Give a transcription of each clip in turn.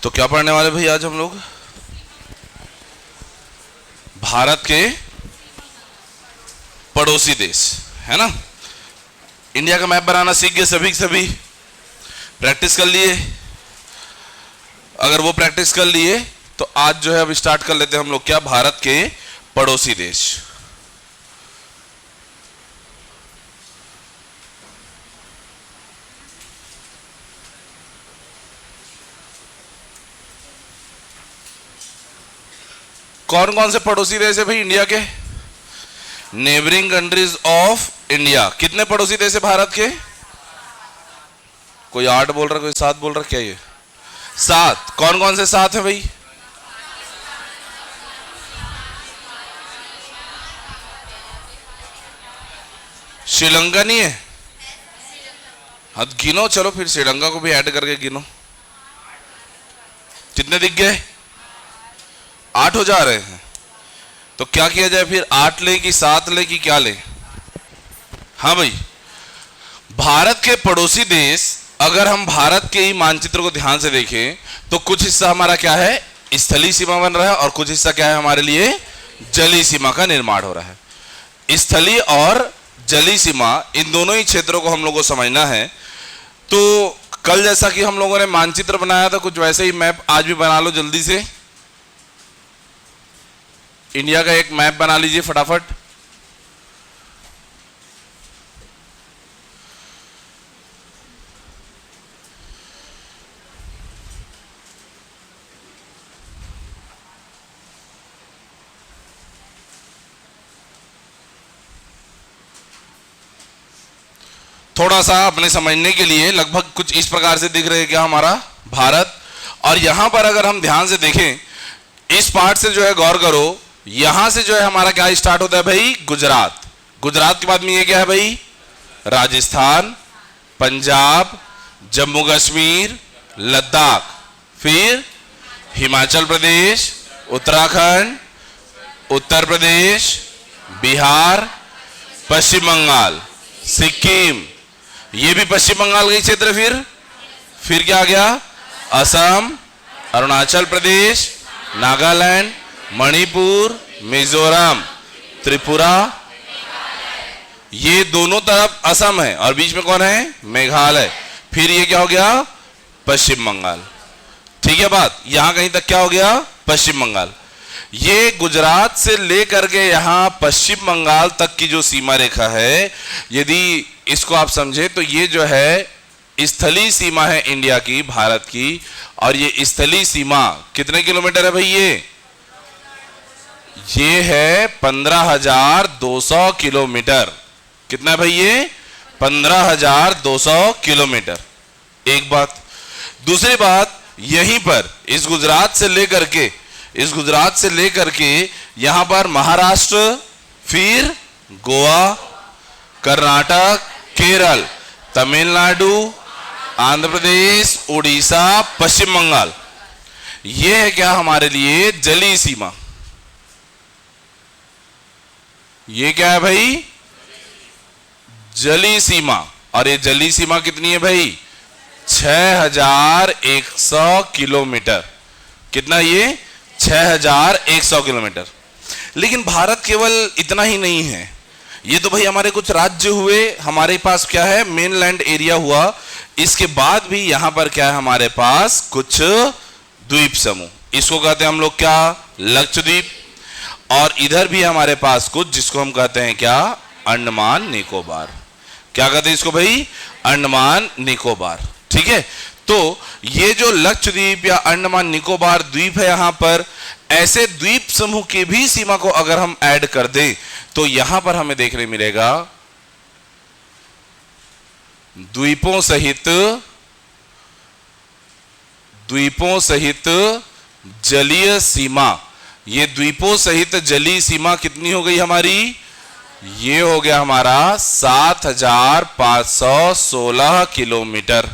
तो क्या पढ़ने वाले भाई आज हम लोग? भारत के पड़ोसी देश, है ना। इंडिया का मैप बनाना सीख गए सभी सभी? प्रैक्टिस कर लिए? अगर वो प्रैक्टिस कर लिए तो आज जो है अब स्टार्ट कर लेते हैं हम लोग क्या, भारत के पड़ोसी देश। कौन कौन से पड़ोसी देश है भाई इंडिया के? Neighbouring countries of India. कितने पड़ोसी देश है भारत के? कोई 8 बोल रहा, कोई 7 बोल रहा, क्या ये? 7। कौन कौन से 7 है भाई? श्रीलंका नहीं है? हाँ गिनो, चलो फिर श्रीलंका को भी ऐड करके गिनो। कितने दिख गए? 8 हो जा रहे हैं। तो क्या किया जाए फिर, 8 ले कि 7 ले कि क्या ले? हाँ भाई, भारत के पड़ोसी देश, अगर हम भारत के ही मानचित्र को ध्यान से देखें तो कुछ हिस्सा हमारा क्या है, स्थलीय सीमा बन रहा है, और कुछ हिस्सा क्या है हमारे लिए, जलीय सीमा का निर्माण हो रहा है। स्थलीय और जलीय सीमा, इन दोनों ही क्षेत्रों को हम लोगों को समझना है। तो कल जैसा कि हम लोगों ने मानचित्र बनाया था, कुछ वैसे ही मैप आज भी बना लो जल्दी से। इंडिया का एक मैप बना लीजिए फटाफट। थोड़ा सा अपने समझने के लिए, लगभग कुछ इस प्रकार से दिख रहे हैं क्या हमारा भारत। और यहां पर अगर हम ध्यान से देखें, इस पार्ट से जो है गौर करो, यहां से जो है हमारा क्या स्टार्ट होता है भाई, गुजरात। गुजरात के बाद में ये क्या है भाई, राजस्थान, पंजाब, जम्मू कश्मीर, लद्दाख, फिर हिमाचल प्रदेश, उत्तराखंड, उत्तर प्रदेश, बिहार, पश्चिम बंगाल, सिक्किम, ये भी पश्चिम बंगाल का क्षेत्र। फिर क्या आ गया, असम, अरुणाचल प्रदेश, नागालैंड, मणिपुर, मिजोरम, त्रिपुरा, ये दोनों तरफ असम है और बीच में कौन है, मेघालय। फिर ये क्या हो गया, पश्चिम बंगाल। ठीक है बात, यहां कहीं तक क्या हो गया, पश्चिम बंगाल। ये गुजरात से लेकर के यहां पश्चिम बंगाल तक की जो सीमा रेखा है, यदि इसको आप समझे तो ये जो है स्थलीय सीमा है इंडिया की, भारत की। और ये स्थलीय सीमा कितने किलोमीटर है भाई, ये है 15,200 किलोमीटर। कितना है भाई ये, 15,200 किलोमीटर। एक बात। दूसरी बात, यहीं पर इस गुजरात से लेकर के यहां पर महाराष्ट्र, फिर गोवा, कर्नाटक, केरल, तमिलनाडु, आंध्र प्रदेश, उड़ीसा, पश्चिम बंगाल, ये है क्या हमारे लिए जलीय सीमा। ये क्या है भाई, जलीय सीमा। और ये जलीय सीमा कितनी है भाई, 6,100 किलोमीटर। कितना, ये 6,100 किलोमीटर। लेकिन भारत केवल इतना ही नहीं है, ये तो भाई हमारे कुछ राज्य हुए, हमारे पास क्या है, मेनलैंड एरिया हुआ। इसके बाद भी यहां पर क्या है हमारे पास, कुछ द्वीप समूह, इसको कहते हैं हम लोग क्या, लक्षद्वीप। और इधर भी हमारे पास कुछ, जिसको हम कहते हैं क्या, अंडमान निकोबार। क्या कहते हैं इसको भाई, अंडमान निकोबार। ठीक है। तो ये जो लक्षद्वीप या अंडमान निकोबार द्वीप है, यहां पर ऐसे द्वीप समूह की भी सीमा को अगर हम ऐड कर दें तो यहां पर हमें देखने मिलेगा द्वीपों सहित जलीय सीमा। ये द्वीपों सहित जलीय सीमा कितनी हो गई हमारी, ये हो गया हमारा 7,516 किलोमीटर।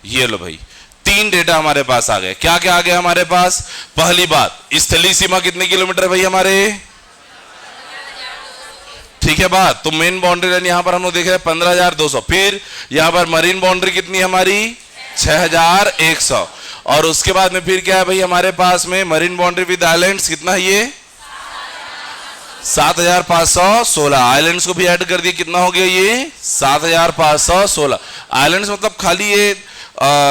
ये लो भाई, 3 डेटा हमारे पास आ गए। क्या क्या आ गया हमारे पास, पहली बात, स्थलीय सीमा कितने किलोमीटर भाई हमारे, ठीक है बात। तो मेन बाउंड्री लाइन यहां पर हम लोग देख रहे हैं 15,200। फिर यहां पर मरीन बाउंड्री कितनी हमारी, 6,100। और उसके बाद में फिर क्या है भाई हमारे पास में मरीन बाउंड्री विद आइलैंड्स कितना है ये 7,516 आइलैंड्स को भी ऐड कर दिए, कितना हो गया ये 7,516 आइलैंड्स। मतलब खाली ये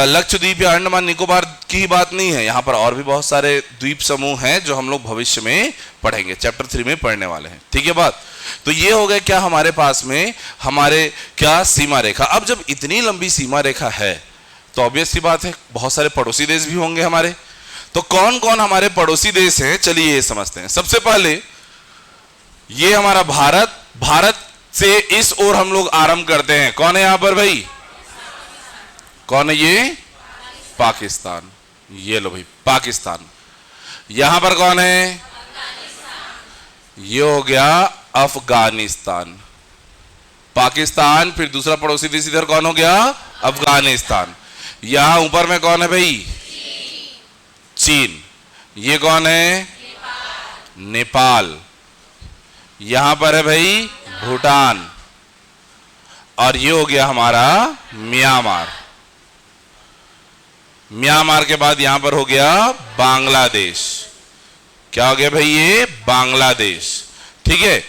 लक्षद्वीप या अंडमान निकोबार की ही बात नहीं है, यहाँ पर और भी बहुत सारे द्वीप समूह हैं जो हम लोग भविष्य में पढ़ेंगे, चैप्टर 3 में पढ़ने वाले हैं। ठीक है बात। तो ये हो गया क्या हमारे पास में हमारे क्या सीमा रेखा। अब जब इतनी लंबी सीमा रेखा है तो ऑब्वियस सी बात है बहुत सारे पड़ोसी देश भी होंगे हमारे। तो कौन कौन हमारे पड़ोसी देश हैं, चलिए ये समझते हैं। सबसे पहले ये हमारा भारत, भारत से इस ओर हम लोग आरंभ करते हैं। कौन है यहां पर भाई, कौन है ये, पाकिस्तान। ये लो भाई पाकिस्तान। यहां पर कौन है, ये हो गया अफगानिस्तान। पाकिस्तान, फिर दूसरा पड़ोसी देश इधर कौन हो गया, अफगानिस्तान। यहां ऊपर में कौन है भाई, चीन। ये कौन है, नेपाल। यहां पर है भाई भूटान। और ये हो गया हमारा म्यांमार। म्यांमार के बाद यहां पर हो गया बांग्लादेश। क्या हो गया भाई, ये बांग्लादेश। ठीक है।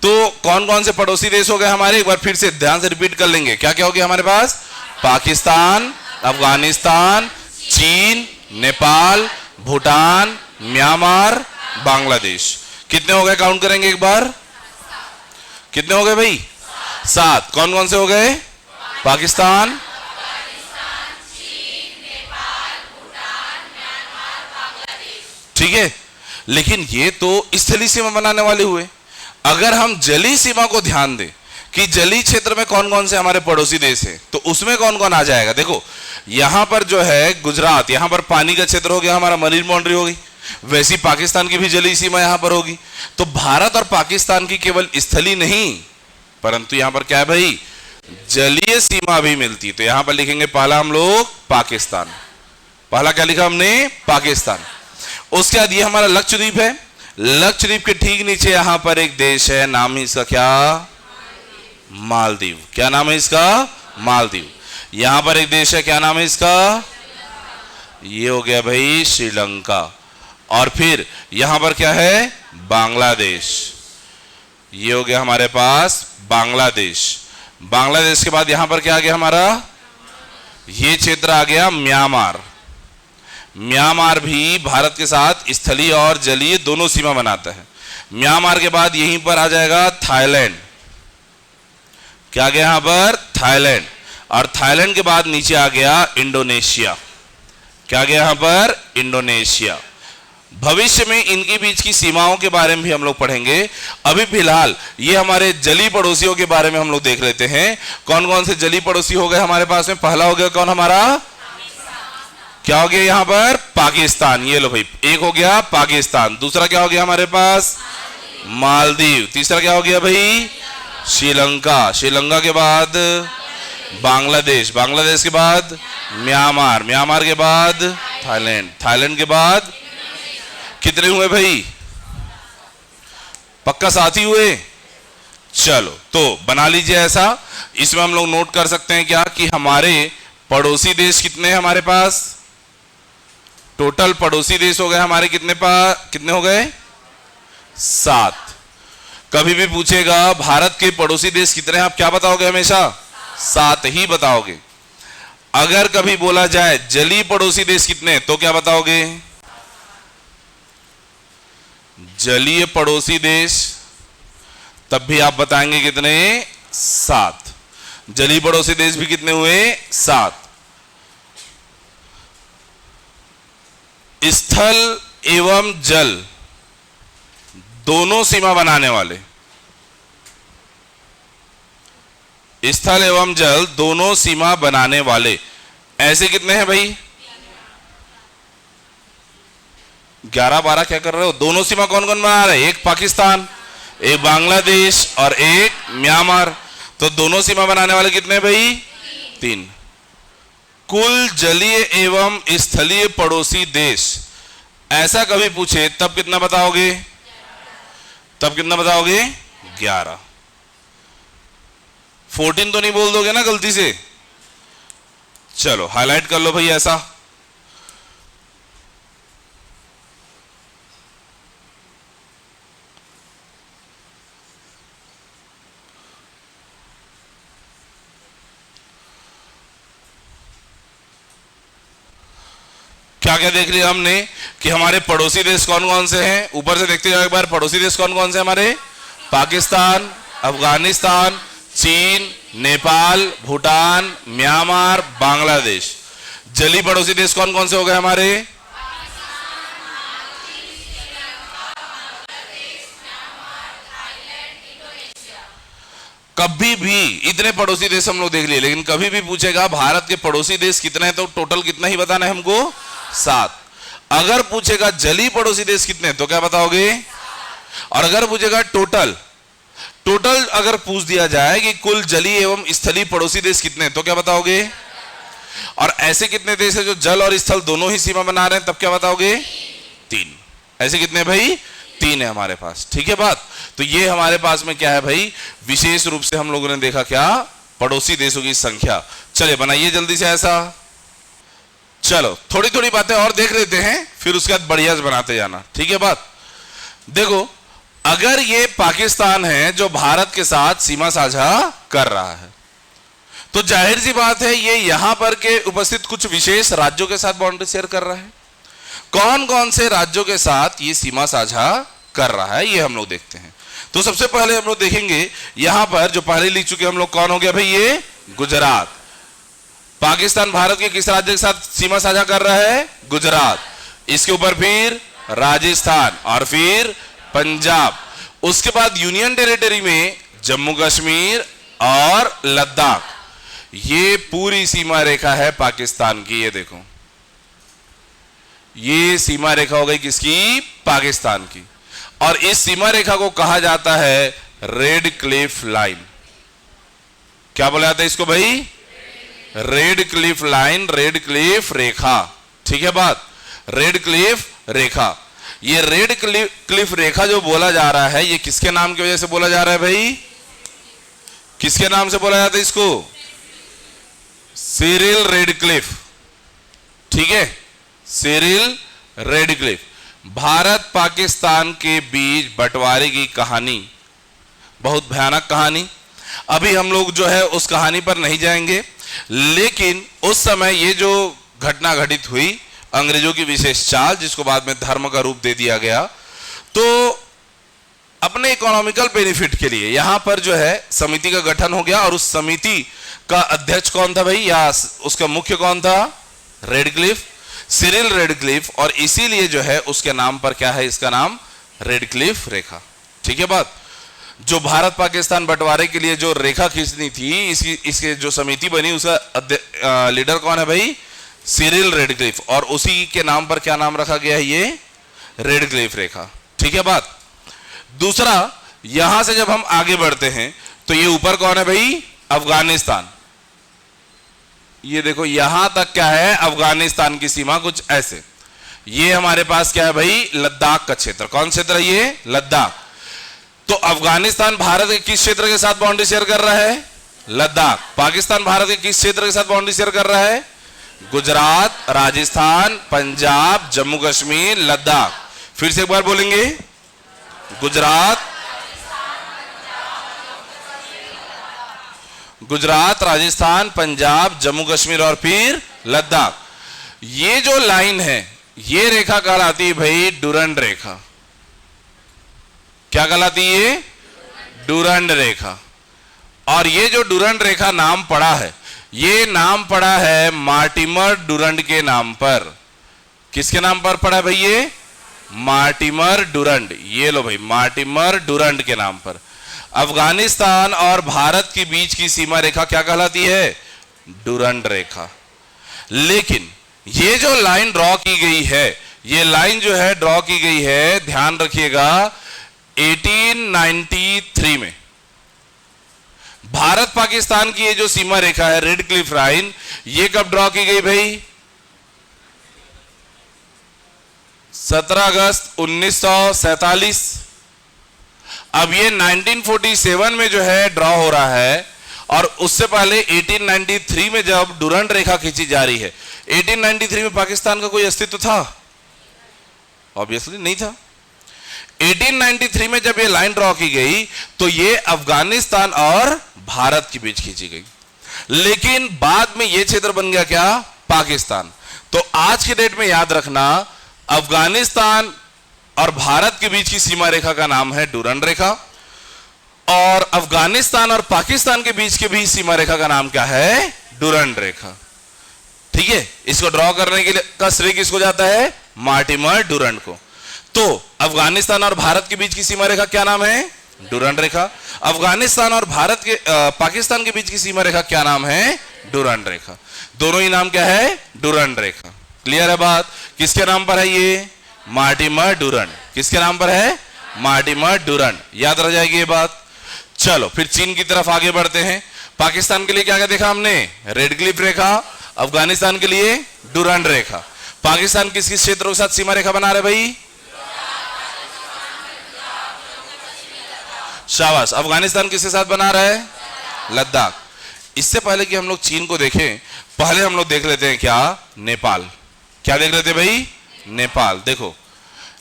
तो कौन कौन से पड़ोसी देश हो गए हमारे, एक बार फिर से ध्यान से रिपीट कर लेंगे। क्या क्या हो गया हमारे पास, पाकिस्तान, अफगानिस्तान, चीन, नेपाल, भूटान, म्यांमार, बांग्लादेश। कितने हो गए, काउंट करेंगे एक बार, कितने हो गए भाई, 7। कौन कौन से हो गए, पाकिस्तान, ठीक है। लेकिन ये तो स्थलीय सीमा बनाने वाले हुए। अगर हम जलीय सीमा को ध्यान दें कि जलीय क्षेत्र में कौन कौन से हमारे पड़ोसी देश हैं, तो उसमें कौन कौन आ जाएगा। देखो यहां पर जो है गुजरात, यहां पर पानी का क्षेत्र हो गया हमारा, मरीन बाउंड्री हो गई। वैसी पाकिस्तान की भी जलीय सीमा यहां पर होगी। तो भारत और पाकिस्तान की केवल स्थलीय नहीं, परंतु यहां पर क्या है भाई, जलीय सीमा भी मिलती है। तो यहां पर लिखेंगे पहला हम लोग पाकिस्तान। पहला क्या लिखा हमने, पाकिस्तान। उसके बाद ये हमारा लक्षद्वीप है। लक्षद्वीप के ठीक नीचे यहां पर एक देश है, नाम है इसका क्या, मालदीव। क्या नाम है इसका, मालदीव। यहां पर एक देश है, क्या नाम है इसका, ये हो गया भाई श्रीलंका। और फिर यहां पर क्या है, बांग्लादेश। ये हो गया हमारे पास बांग्लादेश। बांग्लादेश के बाद यहां पर क्या आ गया हमारा, ये क्षेत्र आ गया म्यांमार। म्यांमार भी भारत के साथ स्थलीय और जलीय दोनों सीमा बनाता है। म्यांमार के बाद यहीं पर आ जाएगा थाईलैंड। क्या आ गया यहां पर, थाईलैंड। और थाईलैंड के बाद नीचे आ गया इंडोनेशिया। क्या आ गया यहां पर, इंडोनेशिया। भविष्य में इनके बीच की सीमाओं के बारे में भी हम लोग पढ़ेंगे। अभी फिलहाल ये हमारे जलीय पड़ोसियों के बारे में हम लोग देख लेते हैं। कौन कौन से जलीय पड़ोसी हो गए हमारे पास में। पहला हो गया कौन हमारा, क्या हो गया यहां पर, पाकिस्तान। ये लो भाई, एक हो गया पाकिस्तान। दूसरा क्या हो गया हमारे पास, मालदीव। तीसरा क्या हो गया भाई, श्रीलंका। श्रीलंका के बाद बांग्लादेश। बांग्लादेश के बाद म्यांमार। म्यांमार के बाद थाईलैंड। थाईलैंड के बाद कितने हुए भाई, पक्का साथी हुए। चलो तो बना लीजिए ऐसा। इसमें हम लोग नोट कर सकते हैं क्या, कि हमारे पड़ोसी देश कितने हैं हमारे पास, टोटल पड़ोसी देश हो गए हमारे कितने हो गए, 7। कभी भी पूछेगा भारत के पड़ोसी देश कितने हैं, आप क्या बताओगे, हमेशा 7 ही बताओगे। अगर कभी बोला जाए जलीय पड़ोसी देश कितने, तो क्या बताओगे, जलीय पड़ोसी देश, तब भी आप बताएंगे कितने, 7। जलीय पड़ोसी देश भी कितने हुए, 7। स्थल एवं जल दोनों सीमा बनाने वाले, स्थल एवं जल दोनों सीमा बनाने वाले ऐसे कितने हैं भाई, 11-12 क्या कर रहे हो, दोनों सीमा कौन कौन बना रहे हैं, एक पाकिस्तान, एक बांग्लादेश और एक म्यांमार। तो दोनों सीमा बनाने वाले कितने भाई, 3। कुल जलीय एवं स्थलीय पड़ोसी देश ऐसा कभी पूछे तब कितना बताओगे, तब कितना बताओगे, 11। 14 तो नहीं बोल दोगे ना गलती से। चलो हाईलाइट कर लो भाई ऐसा। क्या क्या देख लिया हमने कि हमारे पड़ोसी देश कौन कौन से हैं, ऊपर से देखते जाओ एक बार, पड़ोसी देश कौन कौन से हमारे, पाकिस्तान, अफगानिस्तान, चीन, नेपाल, भूटान, म्यांमार, बांग्लादेश। जली पड़ोसी देश कौन कौन से हो गए हमारे, कभी भी इतने पड़ोसी देश हम लोग देख लिए, लेकिन कभी भी पूछेगा भारत के पड़ोसी देश कितने हैं तो टोटल कितना ही बताना है हमको, 7। अगर पूछेगा जली पड़ोसी देश कितने तो क्या बताओगे, और अगर पूछेगा टोटल अगर पूछ दिया जाए कि कुल जली एवं स्थलीय पड़ोसी देश कितने तो क्या बताओगे, और ऐसे कितने देश है जो जल और स्थल दोनों ही सीमा बना रहे हैं तब क्या बताओगे, 3। ऐसे कितने भाई, 3 है हमारे पास। ठीक है बात। तो ये हमारे पास में क्या है भाई, विशेष रूप से हम लोगों ने देखा क्या, पड़ोसी देशों की संख्या। चलिए बनाइए जल्दी से ऐसा। चलो थोड़ी थोड़ी बातें और देख लेते हैं, फिर उसके बाद बढ़िया से बनाते जाना। ठीक है बात। देखो अगर ये पाकिस्तान है जो भारत के साथ सीमा साझा कर रहा है, तो जाहिर सी बात है ये यहां पर के उपस्थित कुछ विशेष राज्यों के साथ बाउंड्री शेयर कर रहा है। कौन कौन से राज्यों के साथ ये सीमा साझा कर रहा है ये हम लोग देखते हैं। तो सबसे पहले हम लोग देखेंगे यहां पर जो पहले लिख चुके हम लोग, कौन हो गया भाई, ये गुजरात। पाकिस्तान भारत के किस राज्य के साथ सीमा साझा कर रहा है, गुजरात। इसके ऊपर फिर राजस्थान और फिर पंजाब। उसके बाद यूनियन टेरिटरी में जम्मू कश्मीर और लद्दाख। ये पूरी सीमा रेखा है पाकिस्तान की। ये देखो ये सीमा रेखा हो गई किसकी, पाकिस्तान की। और इस सीमा रेखा को कहा जाता है रेड क्लिफ लाइन। क्या बोला जाता है इसको भाई, Radcliffe line, Radcliffe रेखा। ठीक है बात, रेड क्लिफ रेखा। ये रेड क्लिफ रेखा जो बोला जा रहा है ये किसके नाम की वजह से बोला जा रहा है भाई, किसके नाम से बोला जाता है इसको, सिरिल रेडक्लिफ। ठीक है, सिरिल रेडक्लिफ। भारत पाकिस्तान के बीच बंटवारे की कहानी बहुत भयानक कहानी। अभी हम लोग जो है उस कहानी पर नहीं जाएंगे, लेकिन उस समय ये जो घटना घटित हुई, अंग्रेजों की विशेष चाल जिसको बाद में धर्म का रूप दे दिया गया, तो अपने इकोनॉमिकल बेनिफिट के लिए यहां पर जो है समिति का गठन हो गया। और उस समिति का अध्यक्ष कौन था भाई, या उसका मुख्य कौन था, रेडक्लिफ, सिरिल रेडक्लिफ। और इसीलिए जो है उसके नाम पर क्या है, इसका नाम रेडक्लिफ रेखा। ठीक है बात। जो भारत पाकिस्तान बंटवारे के लिए जो रेखा खींचनी थी, इसकी जो समिति बनी उसका लीडर कौन है भाई, सिरिल रेडक्लिफ। और उसी के नाम पर क्या नाम रखा गया है, ये रेडक्लिफ रेखा। ठीक है बात। दूसरा, यहां से जब हम आगे बढ़ते हैं तो ये ऊपर कौन है भाई, अफगानिस्तान। ये देखो यहां तक क्या है, अफगानिस्तान की सीमा कुछ ऐसे। ये हमारे पास क्या है भाई, लद्दाख का क्षेत्र। कौन क्षेत्र है ये, लद्दाख। तो अफगानिस्तान भारत के किस क्षेत्र के साथ बाउंड्री शेयर कर रहा है, लद्दाख। पाकिस्तान भारत के किस क्षेत्र के साथ बाउंड्री शेयर कर रहा है, गुजरात, राजस्थान, पंजाब, जम्मू कश्मीर, लद्दाख। फिर से एक बार बोलेंगे, गुजरात, राजस्थान, पंजाब, जम्मू कश्मीर और फिर लद्दाख। ये जो लाइन है, ये रेखा कहलाती है भाई डुरंड रेखा। क्या कहलाती है, डुरंड रेखा। और ये जो डुरंड रेखा नाम पड़ा है, ये नाम पड़ा है मार्टिमर डुरंड के नाम पर। किसके नाम पर पड़ा है भाई, ये मार्टिमर डुरंड। ये लो भाई, मार्टिमर डुरंड के नाम पर। अफगानिस्तान और भारत के बीच की सीमा रेखा क्या कहलाती है, डुरंड रेखा। लेकिन ये जो लाइन ड्रॉ की गई है, ये लाइन जो है ड्रॉ की गई है, ध्यान रखिएगा, 1893 में। भारत पाकिस्तान की ये जो सीमा रेखा है, रेड क्लिफ लाइन, ये कब ड्रॉ की गई भाई, 17 अगस्त 1947। अब ये 1947 में जो है ड्रॉ हो रहा है, और उससे पहले 1893 में जब डुरंड रेखा खींची जा रही है। 1893 में पाकिस्तान का कोई अस्तित्व था, ऑब्वियसली नहीं था। 1893 में जब ये लाइन ड्रॉ की गई तो ये अफगानिस्तान और भारत के बीच खींची गई, लेकिन बाद में ये क्षेत्र बन गया क्या, पाकिस्तान। तो आज के डेट में याद रखना, अफगानिस्तान और भारत के बीच की सीमा रेखा का नाम है डूरंड रेखा, और अफगानिस्तान और पाकिस्तान के बीच के भी सीमा रेखा का नाम क्या है? डूरंड रेखा। ठीक है, इसको ड्रॉ करने के लिए का श्रेय किसको जाता है? मार्टिमर डूरंड को। तो अफगानिस्तान और भारत के बीच की सीमा रेखा क्या नाम है? डूरंड रेखा। अफगानिस्तान और भारत के पाकिस्तान के बीच की सीमा रेखा क्या नाम है? डूरंड रेखा। दोनों ही नाम क्या है? डूरंड रेखा। क्लियर है बात? किसके नाम पर है ये? Mortimer Durand. किसके नाम पर है? Mortimer Durand. याद रह जाएगी ये बात। चलो फिर चीन की तरफ आगे बढ़ते हैं। पाकिस्तान के लिए क्या क्या देखा हमने? रेड क्लिफ रेखा। अफगानिस्तान के लिए डूरंड रेखा। पाकिस्तान किस किस क्षेत्रों के साथ सीमा रेखा बना रहे भाई? शाबाश। अफगानिस्तान किसके साथ बना रहा है? लद्दाख। इससे पहले कि हम लोग चीन को देखें, पहले हम लोग देख लेते हैं क्या? नेपाल। क्या देख लेते भाई? नेपाल। देखो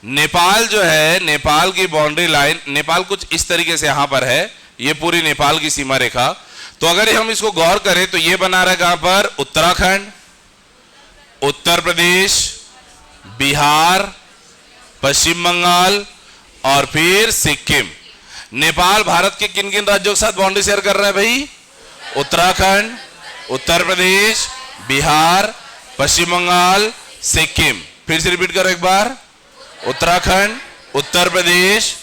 नेपाल जो है, नेपाल की बाउंड्री लाइन, नेपाल कुछ इस तरीके से यहां पर है, ये पूरी नेपाल की सीमा रेखा। तो अगर हम इसको गौर करें तो ये बना रहा है कहां पर? उत्तराखंड, उत्तर प्रदेश, बिहार, पश्चिम बंगाल और फिर सिक्किम। नेपाल भारत के किन किन राज्यों के साथ बाउंड्री शेयर कर रहा है भाई? उत्तराखंड, उत्तर प्रदेश, बिहार, पश्चिम बंगाल, सिक्किम। फिर से रिपीट करो एक बार। उत्तराखंड, उत्तर प्रदेश,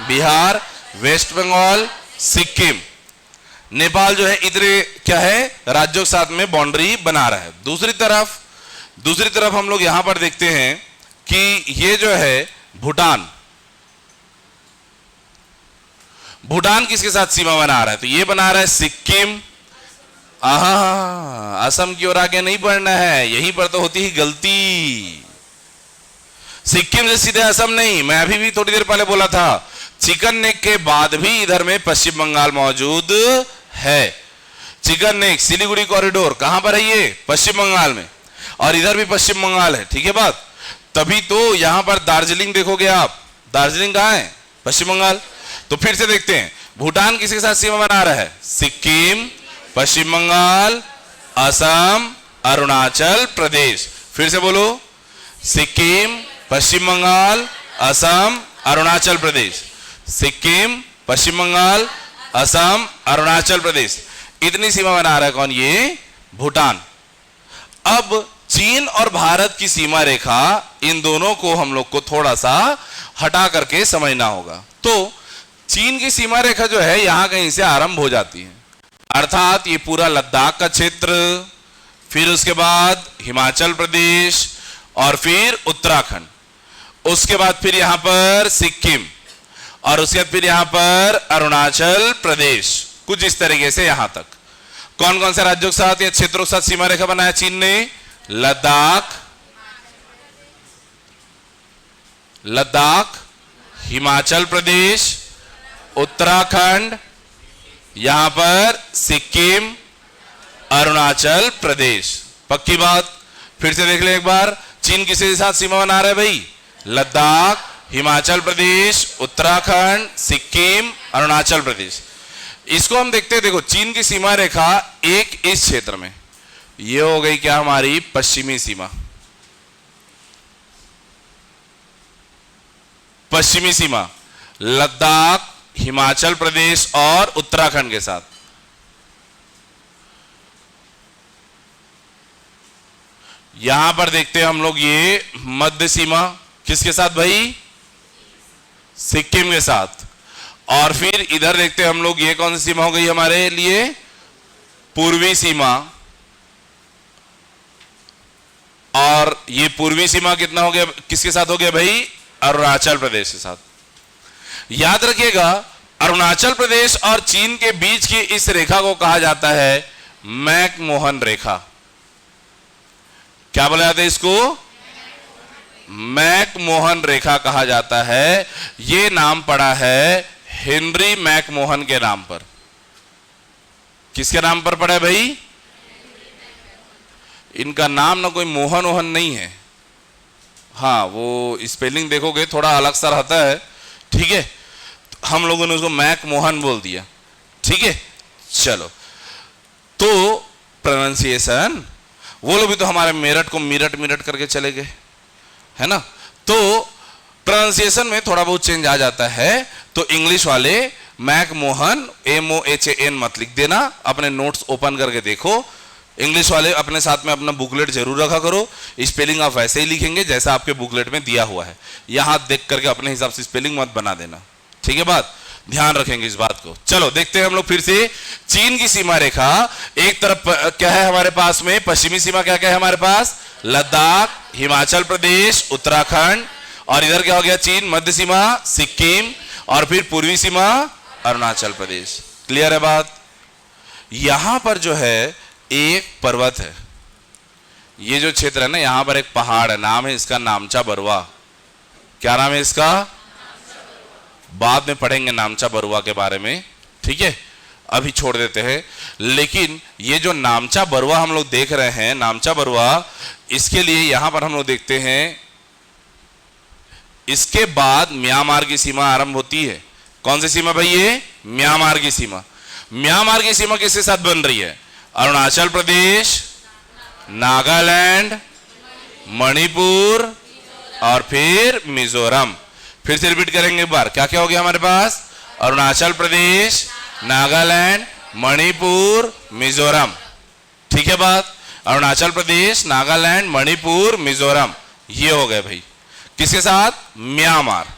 बिहार, वेस्ट बंगाल, सिक्किम। नेपाल जो है इतने क्या है? राज्यों के साथ में बाउंड्री बना रहा है। दूसरी तरफ हम लोग यहां पर देखते हैं कि ये जो है भूटान, भूटान किसके साथ सीमा बना रहा है? तो ये बना रहा है सिक्किम। असम की ओर आगे नहीं बढ़ना है, यहीं पर तो होती ही गलती। सिक्किम से सीधे असम नहीं, मैं अभी भी थोड़ी देर पहले बोला था, चिकन नेक के बाद भी इधर में पश्चिम बंगाल मौजूद है। चिकन नेक सिलीगुड़ी कॉरिडोर कहां पर है? ये पश्चिम बंगाल में, और इधर भी पश्चिम बंगाल है। ठीक है बात? तभी तो यहां पर दार्जिलिंग देखोगे आप, दार्जिलिंग कहां है? पश्चिम बंगाल। तो फिर से देखते हैं, भूटान किसके साथ सीमा बना रहा है? सिक्किम, पश्चिम बंगाल, असम, अरुणाचल प्रदेश। फिर से बोलो, सिक्किम, पश्चिम बंगाल, असम, अरुणाचल प्रदेश। सिक्किम, पश्चिम बंगाल, असम, अरुणाचल प्रदेश। इतनी सीमा बना रहा है कौन? ये भूटान। अब चीन और भारत की सीमा रेखा, इन दोनों को हम लोग को थोड़ा सा हटा करके समझना होगा। तो चीन की सीमा रेखा जो है यहां कहीं से आरंभ हो जाती है, अर्थात ये पूरा लद्दाख का क्षेत्र, फिर उसके बाद हिमाचल प्रदेश और फिर उत्तराखंड, उसके बाद फिर यहां पर सिक्किम, और उसके बाद फिर यहां पर अरुणाचल प्रदेश। कुछ इस तरीके से यहां तक। कौन कौन से राज्यों के साथ या क्षेत्रों के साथ सीमा रेखा बनाया चीन ने? लद्दाख, हिमाचल प्रदेश, उत्तराखंड, यहां पर सिक्किम, अरुणाचल प्रदेश। पक्की बात? फिर से देख ले एक बार, चीन किसके साथ सीमा बना रहा है भाई? लद्दाख, हिमाचल प्रदेश, उत्तराखंड, सिक्किम, अरुणाचल प्रदेश। इसको हम देखते हैं। देखो चीन की सीमा रेखा एक इस क्षेत्र में, ये हो गई क्या हमारी पश्चिमी सीमा, पश्चिमी सीमा लद्दाख, हिमाचल प्रदेश और उत्तराखंड के साथ। यहां पर देखते हैं हम लोग ये मध्य सीमा किसके साथ भाई? सिक्किम के साथ। और फिर इधर देखते हैं हम लोग ये कौन सी सीमा हो गई हमारे लिए? पूर्वी सीमा। और ये पूर्वी सीमा कितना हो गया? किसके साथ हो गया भाई? अरुणाचल प्रदेश के साथ। याद रखिएगा, अरुणाचल प्रदेश और चीन के बीच की इस रेखा को कहा जाता है मैकमोहन रेखा। क्या बोला जाता है इसको? मैकमोहन रेखा कहा जाता है। यह नाम पड़ा है हेनरी मैकमोहन के नाम पर। किसके नाम पर पड़ा है भाई? इनका नाम ना कोई मोहन वोहन नहीं है, हाँ वो स्पेलिंग देखोगे थोड़ा अलग सा रहता है। ठीक है, हम लोगों ने उसको मैकमोहन बोल दिया। ठीक है, चलो तो प्रोनाउंसिएशन वो लोग भी तो हमारे मेरठ को मीरठ मीरठ करके चले गए, है ना। तो प्रोनाउंसिएशन में थोड़ा बहुत चेंज आ जाता है। तो इंग्लिश वाले मैक मोहन MOHAN मत लिख देना, अपने नोट्स ओपन करके देखो। इंग्लिश वाले अपने साथ में अपना बुकलेट जरूर रखा करो, स्पेलिंग आप वैसे ही लिखेंगे जैसा आपके बुकलेट में दिया हुआ है, यहां देख करके अपने हिसाब से स्पेलिंग मत बना देना, ठीक है बात, ध्यान रखेंगे इस बात को। चलो देखते हैं हम लोग फिर से चीन की सीमा रेखा। एक तरफ क्या है हमारे पास में, पश्चिमी सीमा क्या क्या है हमारे पास, लद्दाख, हिमाचल प्रदेश, उत्तराखंड, और इधर क्या हो गया चीन, मध्य सीमा सिक्किम, और फिर पूर्वी सीमा अरुणाचल प्रदेश। क्लियर है बात। यहां पर जो है एक पर्वत है, ये जो क्षेत्र है ना, यहां पर एक पहाड़ है, नाम है इसका नामचा बरुआ। क्या नाम है इसका, बाद में पढ़ेंगे नामचा बरुआ के बारे में, ठीक है, अभी छोड़ देते हैं। लेकिन ये जो नामचा बरुआ हम लोग देख रहे हैं, नामचा बरुआ, इसके लिए यहां पर हम लोग देखते हैं, इसके बाद म्यांमार की सीमा आरंभ होती है। कौन सी सीमा भाई, ये म्यांमार की सीमा। म्यांमार की सीमा किसके साथ बन रही है, अरुणाचल प्रदेश, नागालैंड, मणिपुर और फिर मिजोरम। फिर से रिपीट करेंगे एक बार, क्या क्या हो गया हमारे पास, अरुणाचल प्रदेश, नागालैंड, मणिपुर, मिजोरम, ठीक है बात। अरुणाचल प्रदेश, नागालैंड, मणिपुर, मिजोरम, ये हो गए भाई, किसके साथ, म्यांमार।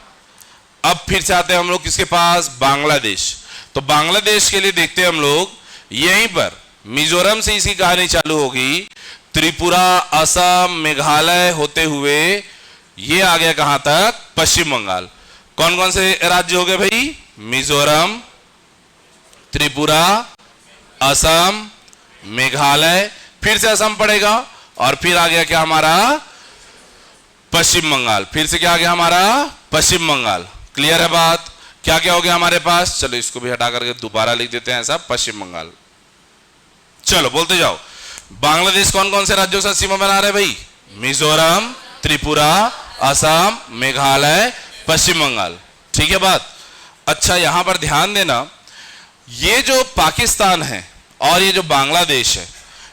अब फिर से आते हैं हम लोग किसके पास, बांग्लादेश। तो बांग्लादेश के लिए देखते हैं हम लोग, यहीं पर मिजोरम से इसकी कहानी चालू होगी, त्रिपुरा, असम, मेघालय होते हुए ये आ गया कहां तक, पश्चिम बंगाल। कौन कौन से राज्य हो गए भाई, मिजोरम, त्रिपुरा, असम, मेघालय, फिर से असम पड़ेगा, और फिर आ गया क्या हमारा, पश्चिम बंगाल। फिर से क्या आ गया हमारा, पश्चिम बंगाल। क्लियर है बात। क्या क्या हो गया हमारे पास, चलो इसको भी हटा करके दोबारा लिख देते हैं ऐसा, पश्चिम बंगाल। चलो बोलते जाओ, बांग्लादेश कौन कौन से राज्यों से सीमा बना रहे भाई, मिजोरम, त्रिपुरा, असम, मेघालय, पश्चिम बंगाल, ठीक है बात। अच्छा यहां पर ध्यान देना, ये जो पाकिस्तान है और ये जो बांग्लादेश है,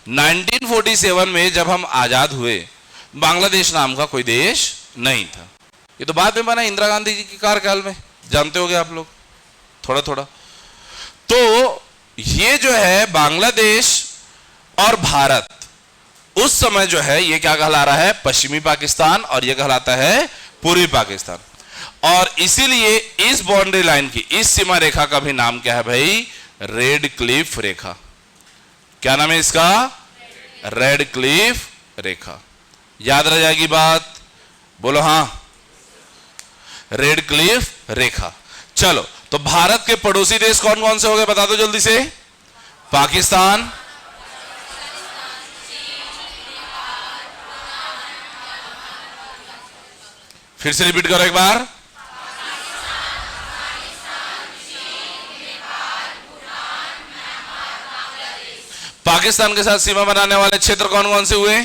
1947 में जब हम आजाद हुए, बांग्लादेश नाम का कोई देश नहीं था। ये तो बाद में बना इंदिरा गांधी जी के कार्यकाल में, जानते होंगे आप लोग थोड़ा थोड़ा। तो ये जो है बांग्लादेश और भारत, उस समय जो है ये क्या कहला रहा है, पश्चिमी पाकिस्तान, और ये कहलाता है पूर्वी पाकिस्तान। और इसीलिए इस बाउंड्री लाइन की, इस सीमा रेखा का भी नाम क्या है भाई, रेड क्लिफ रेखा। क्या नाम है इसका, रेड क्लिफ रेखा। याद रह जाएगी बात, बोलो हाँ, रेड क्लिफ रेखा। चलो तो भारत के पड़ोसी देश कौन कौन से हो गए, बता दो जल्दी से, पाकिस्तान, फिर से रिपीट करो एक बार, पाकिस्तान के साथ सीमा बनाने वाले क्षेत्र कौन कौन से हुए,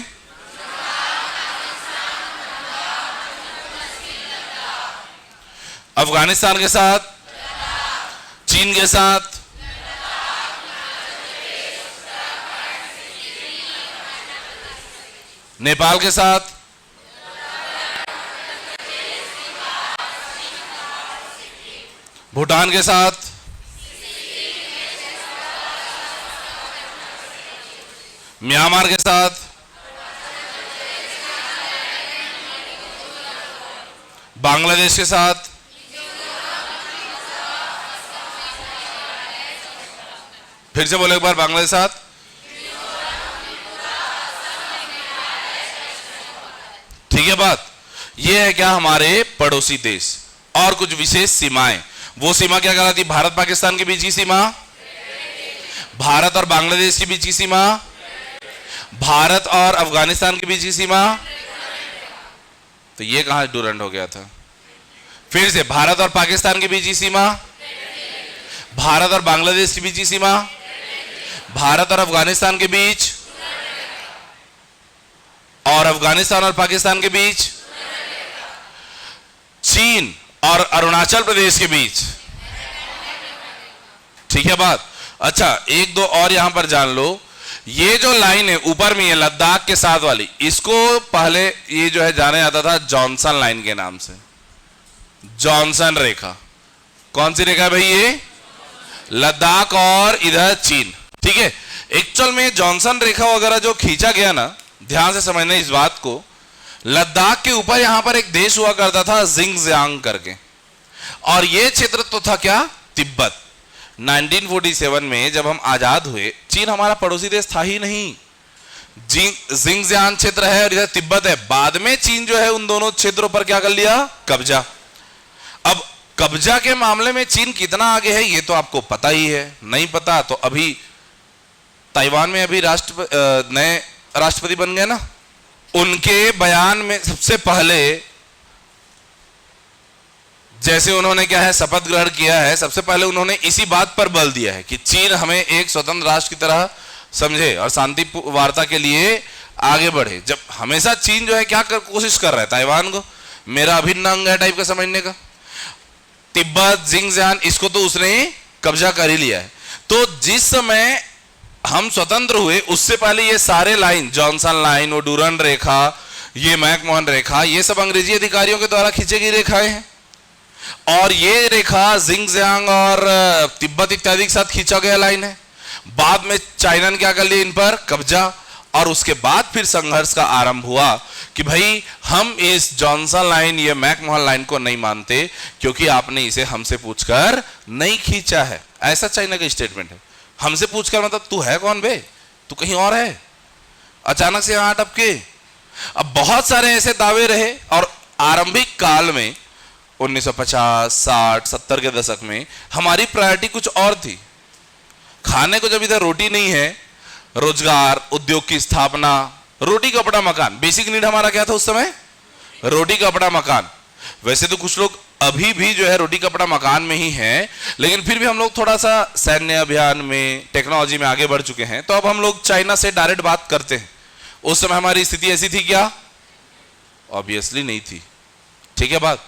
अफगानिस्तान के साथ, चीन के साथ, नेपाल के साथ, भूटान के साथ, म्यांमार के साथ, बांग्लादेश के साथ, फिर से बोलो एक बार, बांग्लादेश के साथ, ठीक है बात। ये है क्या, हमारे पड़ोसी देश और कुछ विशेष सीमाएं। वो सीमा क्या कहलाती, भारत पाकिस्तान के बीच की सीमा, भारत और बांग्लादेश के बीच की सीमा, भारत और अफगानिस्तान के बीच की सीमा। तो ये कहां डूरंड हो गया था, फिर से भारत और पाकिस्तान के बीच की सीमा, भारत और बांग्लादेश के बीच की सीमा, भारत और अफगानिस्तान के बीच, और अफगानिस्तान और पाकिस्तान के बीच, चीन और अरुणाचल प्रदेश के बीच, ठीक है बात। अच्छा एक दो और यहां पर जान लो, ये जो लाइन है ऊपर में है लद्दाख के साथ वाली, इसको पहले ये जो है जाना जाता था जॉनसन लाइन के नाम से, जॉनसन रेखा। कौन सी रेखा भाई? ये लद्दाख और इधर चीन, ठीक है। एक्चुअल में जॉनसन रेखा वगैरह जो खींचा गया ना, ध्यान से समझना इस बात को, लद्दाख के ऊपर यहां पर एक देश हुआ करता था जिंगजियांग करके, और ये क्षेत्र तो था क्या? तिब्बत। 1947 में जब हम आजाद हुए, चीन हमारा पड़ोसी देश था ही नहीं, जिंगजियांग क्षेत्र है और इधर तिब्बत है। बाद में चीन जो है उन दोनों क्षेत्रों पर क्या कर लिया? कब्जा। अब कब्जा के मामले में चीन कितना आगे है ये तो आपको पता ही है, नहीं पता तो अभी ताइवान में अभी नए राष्ट्रपति बन गए ना, उनके बयान में सबसे पहले जैसे उन्होंने क्या है शपथ ग्रहण किया है, सबसे पहले उन्होंने इसी बात पर बल दिया है कि चीन हमें एक स्वतंत्र राष्ट्र की तरह समझे और शांति वार्ता के लिए आगे बढ़े। जब हमेशा चीन जो है क्या कोशिश कर रहा है? ताइवान को मेरा अभिन्न अंग है टाइप का समझने का। तिब्बत, जिंगजियांग, इसको तो उसने कब्जा कर ही लिया है। तो जिस समय हम स्वतंत्र हुए उससे पहले ये सारे लाइन, जॉनसन लाइन, वो डूरन रेखा, ये मैकमोहन रेखा, ये सब अंग्रेजी अधिकारियों के द्वारा खींची गई रेखाएं हैं। और ये रेखा जिंगजियांग और तिब्बत इत्यादि के साथ खींचा गया लाइन है। बाद में चाइना ने क्या कर लिया? इन पर कब्जा। और उसके बाद फिर संघर्ष का आरंभ हुआ कि भाई हम इस जॉनसन लाइन, ये मैकमोहन लाइन को नहीं मानते क्योंकि आपने इसे हमसे पूछकर नहीं खींचा है। ऐसा चाइना का स्टेटमेंट है। हमसे पूछकर मतलब तू है कौन बे? तू कहीं और है, अचानक से यहां टपके। अब बहुत सारे ऐसे दावे रहे और आरंभिक काल में 1950, 60, 70 के दशक में हमारी प्रायोरिटी कुछ और थी। खाने को जब इधर रोटी नहीं है, रोजगार, उद्योग की स्थापना, रोटी कपड़ा मकान, बेसिक नीड हमारा क्या था उस समय? रोटी कपड़ा मकान। वैसे तो कुछ लोग अभी भी जो है रोटी कपड़ा मकान में ही हैं, लेकिन फिर भी हम लोग थोड़ा सा सैन्य अभियान में, टेक्नोलॉजी में आगे बढ़ चुके हैं, तो अब हम लोग चाइना से डायरेक्ट बात करते हैं। उस समय हमारी स्थिति ऐसी थी क्या? ऑब्वियसली नहीं थी। ठीक है बात।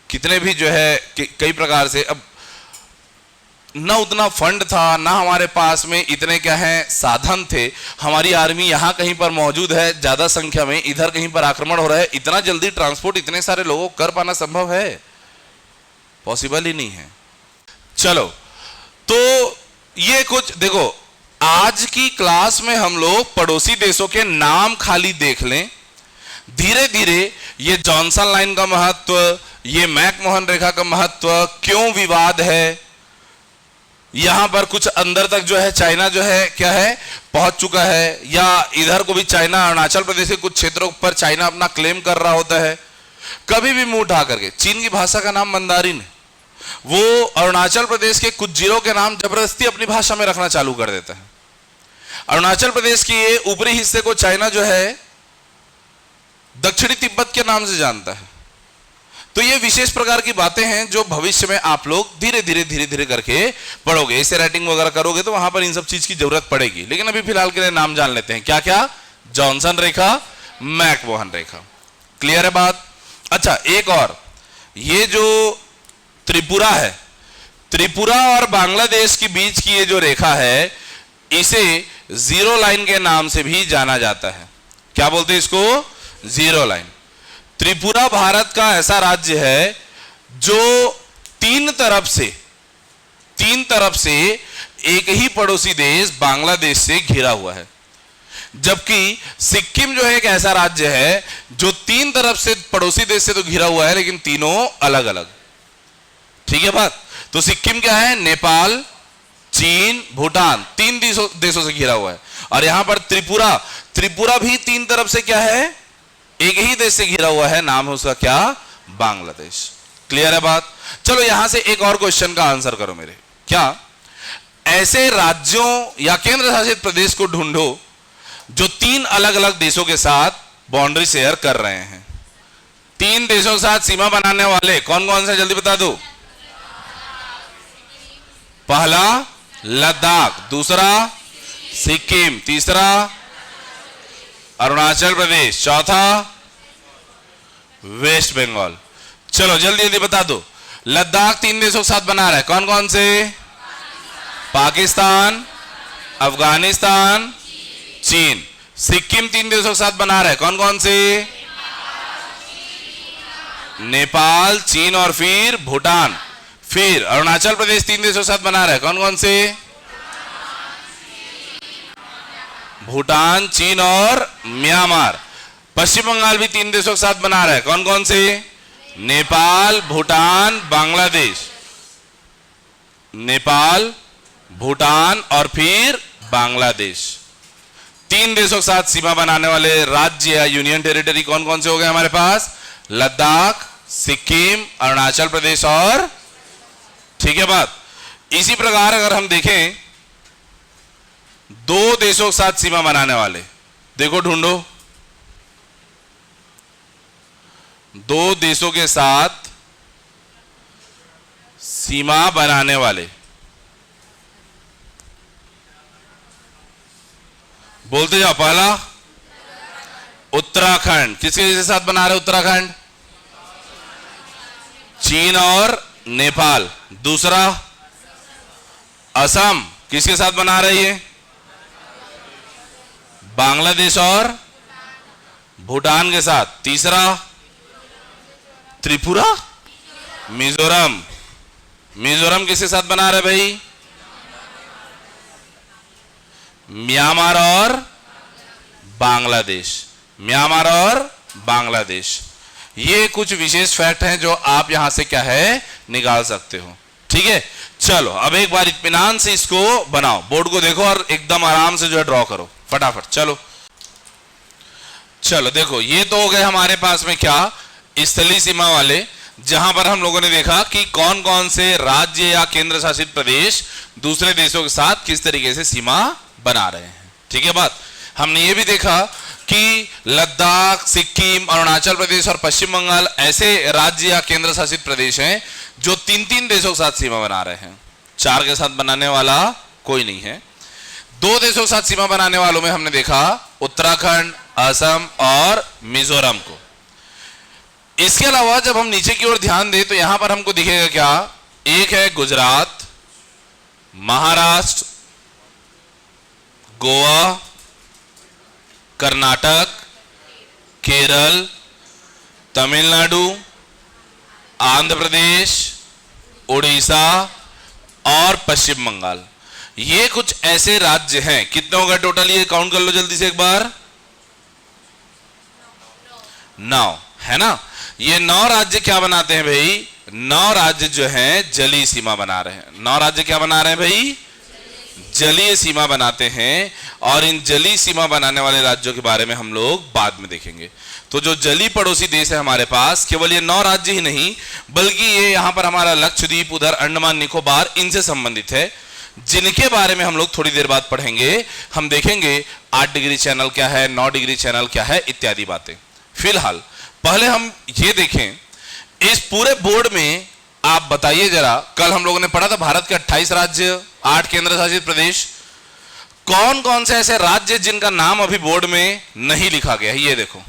कितने भी जो है कई प्रकार से, अब ना उतना फंड था, ना हमारे पास में इतने क्या है साधन थे। हमारी आर्मी यहां कहीं पर मौजूद है ज्यादा संख्या में, इधर कहीं पर आक्रमण हो रहा है, इतना जल्दी ट्रांसपोर्ट इतने सारे लोगों को कर पाना संभव है? पॉसिबल ही नहीं है। चलो, तो ये कुछ देखो, आज की क्लास में हम लोग पड़ोसी देशों के नाम खाली देख लें। धीरे धीरे ये जॉनसन लाइन का महत्व, ये मैकमोहन रेखा का महत्व, क्यों विवाद है, यहां पर कुछ अंदर तक जो है चाइना जो है क्या है पहुंच चुका है, या इधर को भी चाइना, अरुणाचल प्रदेश के कुछ क्षेत्रों पर चाइना अपना क्लेम कर रहा होता है। कभी भी मुंह उठा करके, चीन की भाषा का नाम मंदारिन है, वो अरुणाचल प्रदेश के कुछ जिलों के नाम जबरदस्ती अपनी भाषा में रखना चालू कर देता है। अरुणाचल प्रदेश के ऊपरी हिस्से को चाइना जो है दक्षिणी तिब्बत के नाम से जानता है। तो ये विशेष प्रकार की बातें हैं जो भविष्य में आप लोग धीरे धीरे करके पढ़ोगे। ऐसे राइटिंग वगैरह करोगे तो वहां पर इन सब चीज की जरूरत पड़ेगी। लेकिन अभी फिलहाल के लिए नाम जान लेते हैं, क्या क्या? जॉनसन रेखा, मैकमोहन रेखा। क्लियर है बात? अच्छा, एक और, ये जो त्रिपुरा है, त्रिपुरा और बांग्लादेश के बीच की ये जो रेखा है, इसे जीरो लाइन के नाम से भी जाना जाता है। क्या बोलते हैं इसको? Zero line. त्रिपुरा भारत का ऐसा राज्य है जो तीन तरफ से एक ही पड़ोसी देश बांग्लादेश से घिरा हुआ है। जबकि सिक्किम जो है एक ऐसा राज्य है जो तीन तरफ से पड़ोसी देश से तो घिरा हुआ है, लेकिन तीनों अलग अलग। ठीक है बात? तो सिक्किम क्या है? नेपाल, चीन, भूटान, तीन देशों से घिरा हुआ है। और यहां पर त्रिपुरा भी तीन तरफ से क्या है? एक ही देश से घिरा हुआ है, नाम है उसका क्या? बांग्लादेश। क्लियर है बात? चलो यहां से एक और क्वेश्चन का आंसर करो मेरे। क्या ऐसे राज्यों या केंद्र शासित प्रदेश को ढूंढो जो तीन अलग अलग देशों के साथ बाउंड्री शेयर कर रहे हैं? तीन देशों के साथ सीमा बनाने वाले कौन कौन से? जल्दी बता दो। पहला लद्दाख, दूसरा सिक्किम, तीसरा अरुणाचल प्रदेश, चौथा वेस्ट बंगाल। चलो जल्दी जल्दी बता दो। लद्दाख तीन देशों के साथ बना रहा है, कौन कौन से? पाकिस्तान, अफगानिस्तान, चीन। सिक्किम 3 देशों के साथ बना रहा है, कौन कौन से? नेपाल, चीन और फिर भूटान। फिर अरुणाचल प्रदेश 3 देशों के साथ बना रहा है, कौन कौन से? भूटान, चीन और म्यांमार। पश्चिम बंगाल भी 3 देशों के साथ बना रहा है, कौन कौन से? नेपाल, भूटान, बांग्लादेश। नेपाल, भूटान और फिर बांग्लादेश। 3 देशों के साथ सीमा बनाने वाले राज्य या यूनियन टेरिटरी कौन कौन से हो गए हमारे पास? लद्दाख, सिक्किम, अरुणाचल प्रदेश और, ठीक है बात। इसी प्रकार अगर हम देखें 2 देशों के साथ सीमा बनाने वाले, देखो ढूंढो 2 देशों के साथ सीमा बनाने वाले, बोलते जाओ। पहला उत्तराखंड, किसके साथ बना रहे उत्तराखंड? चीन और नेपाल। दूसरा असम, किसके साथ बना रही है? बांग्लादेश और भूटान के साथ। तीसरा त्रिपुरा, मिजोरम। मिजोरम किसके साथ बना रहे भाई? म्यांमार और बांग्लादेश। म्यांमार और बांग्लादेश। ये कुछ विशेष फैक्ट हैं जो आप यहां से क्या है निकाल सकते हो, ठीक है। चलो अब एक बार इत्मीनान से इसको बनाओ, बोर्ड को देखो और एकदम आराम से जो है ड्रॉ करो फटाफट। चलो चलो देखो, ये तो हो गए हमारे पास में क्या, स्थलीय सीमा वाले, जहां पर हम लोगों ने देखा कि कौन कौन से राज्य या केंद्र शासित प्रदेश दूसरे देशों के साथ किस तरीके से सीमा बना रहे हैं, ठीक है बात। हमने ये भी देखा कि लद्दाख, सिक्किम, अरुणाचल प्रदेश और पश्चिम बंगाल ऐसे राज्य या केंद्र शासित प्रदेश हैं जो 3-3 देशों के साथ सीमा बना रहे हैं। 4 के साथ बनाने वाला कोई नहीं है। 2 देशों के साथ सीमा बनाने वालों में हमने देखा उत्तराखंड, असम और मिजोरम को। इसके अलावा जब हम नीचे की ओर ध्यान दें तो यहां पर हमको दिखेगा क्या, एक है गुजरात, महाराष्ट्र, गोवा, कर्नाटक, केरल, तमिलनाडु, आंध्र प्रदेश, उड़ीसा और पश्चिम बंगाल। ये कुछ ऐसे राज्य हैं, कितने हो गए टोटल, ये काउंट कर लो जल्दी से एक बार। 9 है ना। ये 9 राज्य क्या बनाते हैं भाई? 9 राज्य जो हैं जलीय सीमा बना रहे हैं। 9 राज्य क्या बना रहे हैं भाई? जलीय सीमा बनाते हैं। और इन जलीय सीमा बनाने वाले राज्यों के बारे में हम लोग बाद में देखेंगे। तो जो जलीय पड़ोसी देश है हमारे पास, केवल ये 9 राज्य ही नहीं बल्कि ये यहां पर हमारा लक्षद्वीप, उधर अंडमान निकोबार, इनसे संबंधित है, जिनके बारे में हम लोग थोड़ी देर बाद पढ़ेंगे। हम देखेंगे 8 डिग्री चैनल क्या है, 9 डिग्री चैनल क्या है, इत्यादि बातें। फिलहाल पहले हम ये देखें, इस पूरे बोर्ड में आप बताइए जरा, कल हम लोगों ने पढ़ा था भारत के 28 राज्य, 8 केंद्र शासित प्रदेश। कौन कौन से ऐसे राज्य जिनका नाम अभी बोर्ड में नहीं लिखा गया है? ये देखो,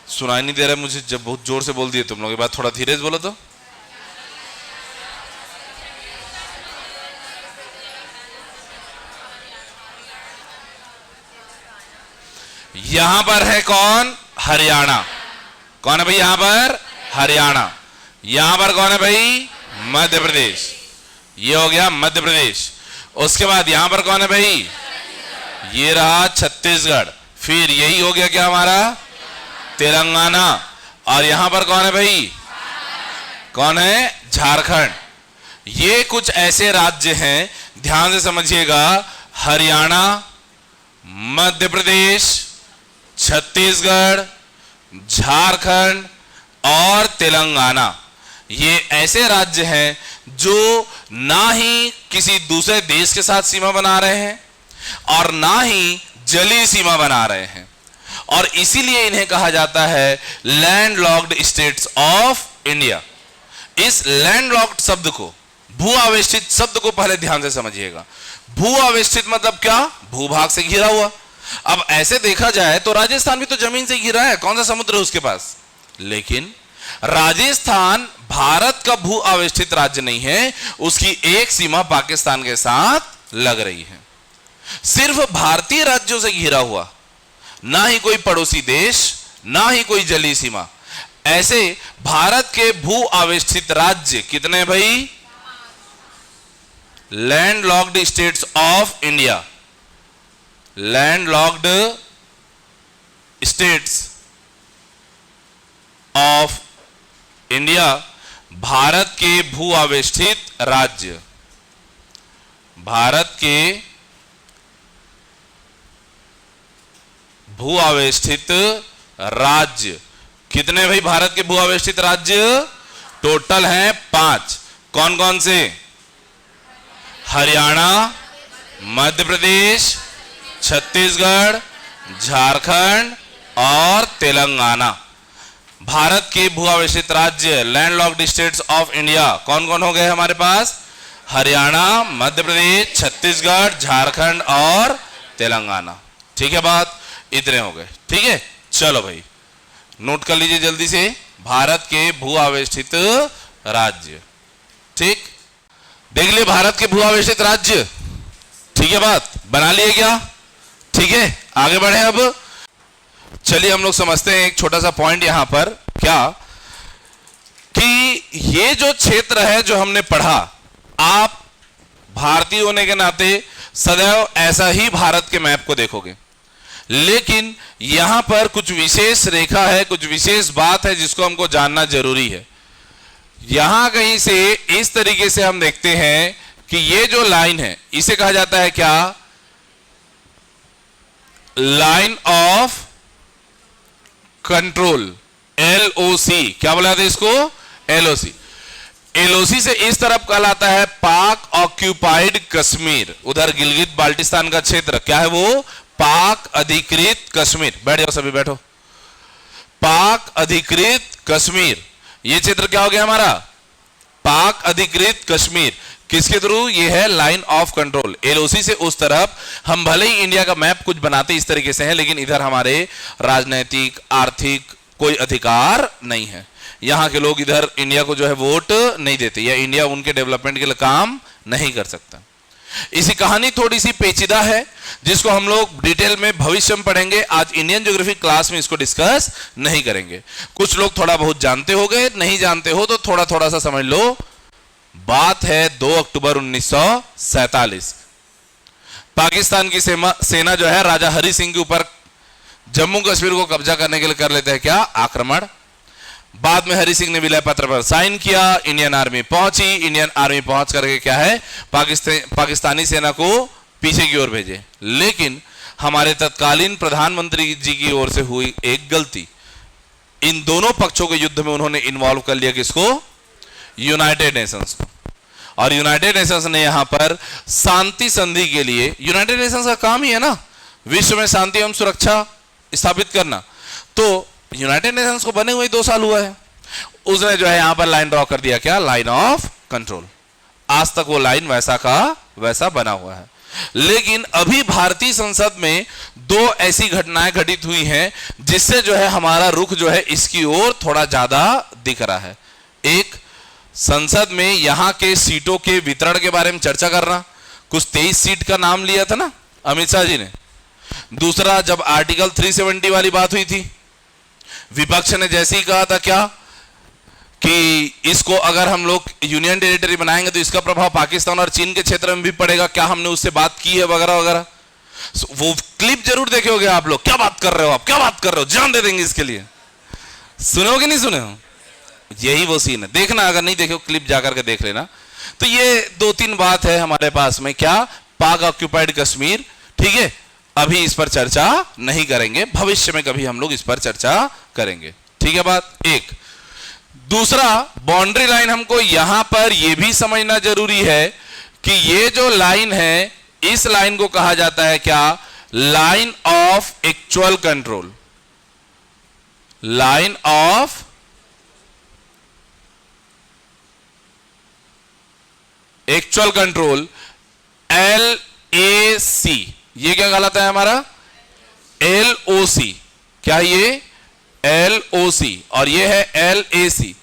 सुनाई नहीं दे रहा है मुझे, जब बहुत जोर से बोल दिए तुम लोग, ये बात थोड़ा धीरे से बोलो तो। यहां पर है कौन? हरियाणा। कौन है भाई यहां पर? हरियाणा। यहां पर कौन है भाई? मध्य प्रदेश। ये हो गया मध्य प्रदेश। उसके बाद यहां पर कौन है भाई? ये रहा छत्तीसगढ़। फिर यही हो गया क्या हमारा? तेलंगाना। और यहां पर कौन है भाई? कौन है? झारखंड। ये कुछ ऐसे राज्य हैं, ध्यान से समझिएगा, हरियाणा, मध्य प्रदेश, छत्तीसगढ़, झारखंड और तेलंगाना। ये ऐसे राज्य हैं जो ना ही किसी दूसरे देश के साथ सीमा बना रहे हैं और ना ही जलीय सीमा बना रहे हैं, और इसीलिए इन्हें कहा जाता है लैंडलॉक्ड स्टेट्स ऑफ इंडिया। इस लैंडलॉक्ड शब्द को, भू आवेष्टित शब्द को पहले ध्यान से समझिएगा। भू आवेष्टित मतलब क्या? भूभाग से घिरा हुआ। अब ऐसे देखा जाए तो राजस्थान भी तो जमीन से घिरा है, कौन सा समुद्र है उसके पास, लेकिन राजस्थान भारत का भू आवेष्टित राज्य नहीं है, उसकी एक सीमा पाकिस्तान के साथ लग रही है। सिर्फ भारतीय राज्यों से घिरा हुआ, ना ही कोई पड़ोसी देश, ना ही कोई जलीय सीमा। ऐसे भारत के भू आवेष्टित राज्य कितने भाई? Landlocked states of India, landlocked states of India, Bharat के भू आवेष्टित राज्य, भारत के भू आवेष्टित राज्य कितने भाई? भारत के भू आवेष्टित राज्य टोटल हैं 5। कौन कौन से? हरियाणा, मध्य प्रदेश, छत्तीसगढ़, झारखंड और तेलंगाना। भारत के भू आवेशित राज्य लैंडलॉक्ड स्टेट्स ऑफ इंडिया कौन कौन हो गए हमारे पास? हरियाणा, मध्य प्रदेश, छत्तीसगढ़, झारखंड और तेलंगाना। ठीक है बात, इतने हो गए। ठीक है, चलो भाई नोट कर लीजिए जल्दी से, भारत के भू आवेष्टित राज्य। ठीक, देख लिए भारत के भू आवेष्टित राज्य। ठीक है बात, बना लिए क्या? ठीक है, आगे बढ़े। अब चलिए हम लोग समझते हैं एक छोटा सा पॉइंट यहां पर, क्या कि ये जो क्षेत्र है जो हमने पढ़ा, आप भारतीय होने के नाते सदैव ऐसा ही भारत के मैप को देखोगे, लेकिन यहां पर कुछ विशेष रेखा है, कुछ विशेष बात है जिसको हमको जानना जरूरी है। यहां कहीं से इस तरीके से हम देखते हैं कि ये जो लाइन है इसे कहा जाता है क्या? Line of control, LOC। क्या बोला था इसको? LOC। LOC से इस तरफ कहलाता है पाक ऑक्यूपाइड कश्मीर, उधर गिलगित बाल्टिस्तान का क्षेत्र क्या है वो? पाक अधिकृत कश्मीर। बैठ जाओ सभी, बैठो। पाक अधिकृत कश्मीर, ये क्षेत्र क्या हो गया हमारा? पाक अधिकृत कश्मीर। किसके थ्रू? ये है लाइन ऑफ कंट्रोल, LOC से उस तरफ। हम भले ही इंडिया का मैप कुछ बनाते इस तरीके से है, लेकिन इधर हमारे राजनीतिक आर्थिक कोई अधिकार नहीं है। यहां के लोग इधर इंडिया को जो है वोट नहीं देते, या इंडिया उनके डेवलपमेंट के लिए काम नहीं कर सकता। इसी कहानी थोड़ी सी पेचीदा है, जिसको हम लोग डिटेल में भविष्य में पढ़ेंगे। आज इंडियन ज्योग्राफी क्लास में इसको डिस्कस नहीं करेंगे। कुछ लोग थोड़ा बहुत जानते हो गए, नहीं जानते हो तो थोड़ा थोड़ा सा समझ लो। बात है 2 अक्टूबर 1947। पाकिस्तान की सेना जो है राजा हरि सिंह के ऊपर जम्मू कश्मीर को कब्जा करने के लिए कर लेते हैं क्या? आक्रमण। बाद में हरि सिंह ने विलय पत्र पर साइन किया, इंडियन आर्मी पहुंची। इंडियन आर्मी पहुंच करके क्या है? पाकिस्तानी सेना को पीछे की ओर भेजे। लेकिन हमारे तत्कालीन प्रधानमंत्री जी की ओर से हुई एक गलती, इन दोनों पक्षों के युद्ध में उन्होंने इन्वॉल्व कर लिया किसको? यूनाइटेड नेशंस को। और यूनाइटेड नेशंस ने यहां पर शांति संधि के लिए, यूनाइटेड नेशंस का काम ही है ना विश्व में शांति एवं सुरक्षा स्थापित करना, तो यूनाइटेड नेशंस को बने हुए 2 साल हुआ है। उसने जो है यहां पर लाइन ड्रॉ कर दिया, क्या? Line of control. आज तक वो लाइन वैसा का वैसा बना हुआ है। लेकिन अभी भारतीय संसद में 2 ऐसी घटनाएं घटित हुई हैं जिससे जो है हमारा रुख जो है इसकी ओर थोड़ा ज्यादा दिख रहा है। एक, संसद में यहां के सीटों के वितरण के बारे में चर्चा करना, कुछ 23 सीट का नाम लिया था ना अमित शाह जी ने। दूसरा, जब आर्टिकल 370 वाली बात हुई थी, विपक्ष ने जैसे ही कहा था क्या कि इसको अगर हम लोग यूनियन टेरिटरी बनाएंगे तो इसका प्रभाव पाकिस्तान और चीन के क्षेत्र में भी पड़ेगा, क्या हमने उससे बात की है वगैरह वगैरह। वो क्लिप जरूर देखे होगे आप लोग। क्या बात कर रहे हो आप, क्या बात कर रहे हो, जान दे देंगे इसके लिए। सुने हो कि नहीं सुने हो? यही वो सीन है, देखना, अगर नहीं देखे क्लिप जाकर के देख लेना। तो ये 2-3 बात है हमारे पास में, क्या? पाक ऑक्यूपाइड कश्मीर। ठीक है, अभी इस पर चर्चा नहीं करेंगे, भविष्य में कभी हम लोग इस पर चर्चा करेंगे। ठीक है बात एक। दूसरा, बाउंड्री लाइन हमको यहां पर यह भी समझना जरूरी है कि ये जो लाइन है, इस लाइन को कहा जाता है क्या? Line of actual control. Line of actual control, LAC। ये क्या कहलाता है हमारा? LOC। क्या ये? LOC और ये है LAC।